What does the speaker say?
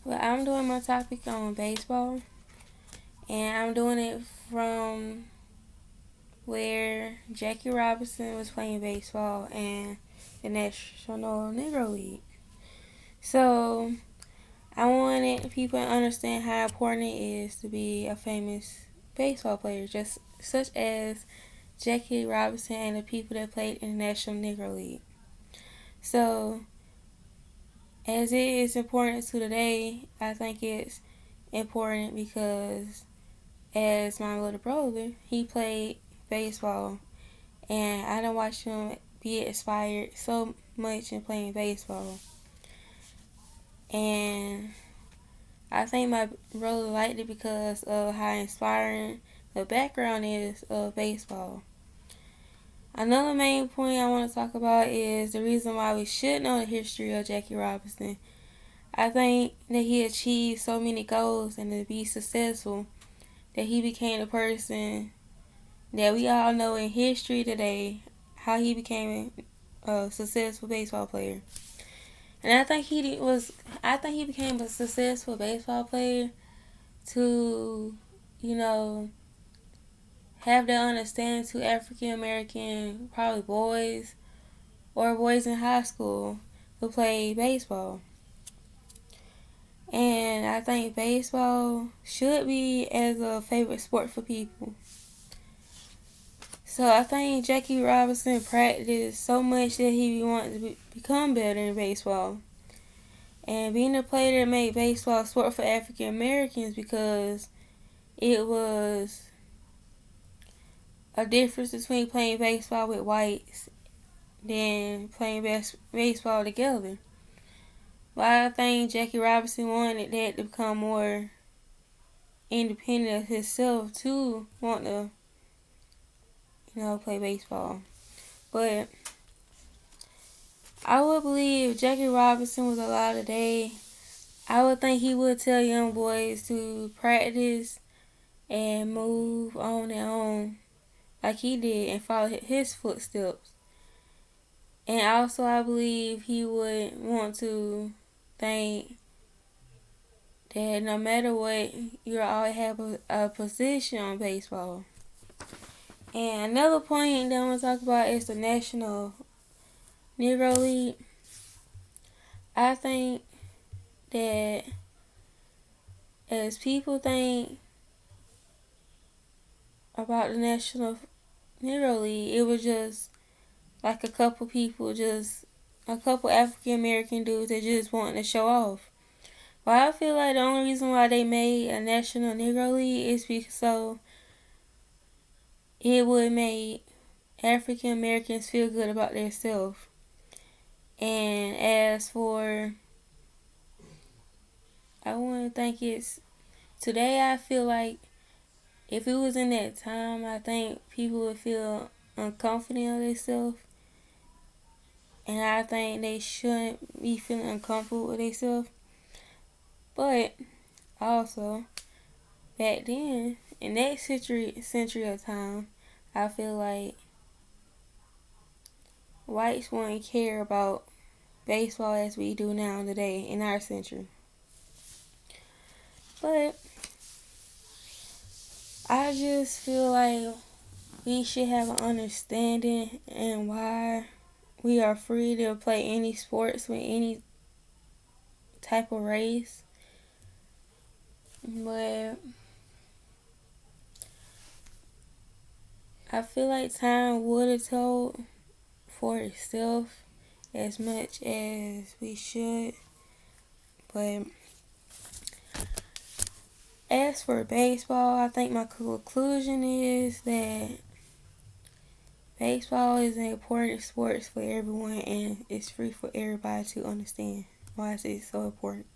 Well, I'm doing my topic on baseball, and I'm doing it from where Jackie Robinson was playing baseball and the National Negro League. So, I wanted people to understand how important it is to be a famous baseball player, just such as Jackie Robinson and the people that played in the National Negro League. So, as it is important to today, I think it's important because as my little brother, he played baseball, and I done watched him be inspired so much in playing baseball. And I think my brother liked it because of how inspiring the background is of baseball. Another main point I want to talk about is the reason why we should know the history of Jackie Robinson. I think that he achieved so many goals and to be successful that he became the person that we all know in history today, how he became a successful baseball player. And I think he became a successful baseball player to, you know, have that understanding to African American, probably boys or boys in high school who play baseball. And I think baseball should be as a favorite sport for people. So I think Jackie Robinson practiced so much that he wanted to become better in baseball. And being a player that made baseball a sport for African Americans because it was a difference between playing baseball with whites than playing baseball together. But I think Jackie Robinson wanted that to become more independent of himself to want to, play baseball. But I would believe if Jackie Robinson was alive today, I would think he would tell young boys to practice and move on their own like he did and follow his footsteps. And also, I believe he would want to think that no matter what, you'll always have a position on baseball. And another point that I want to talk about is the National Negro League. I think that as people think about the National Negro League, it was just like a couple people, just a couple African American dudes that just wanted to show off. But I feel like the only reason why they made a National Negro League is because so it would make African Americans feel good about themselves. And as for, I want to think it's today. I feel like if it was in that time, I think people would feel uncomfortable of themselves, and I think they shouldn't be feeling uncomfortable with themselves. But also, back then, in that century of time, I feel like whites wouldn't care about baseball as we do now today in our century. But I just feel like we should have an understanding and why we are free to play any sports with any type of race. But I feel like time would have told for itself as much as we should. But as for baseball, I think my conclusion is that baseball is an important sport for everyone and it's free for everybody to understand why it's so important.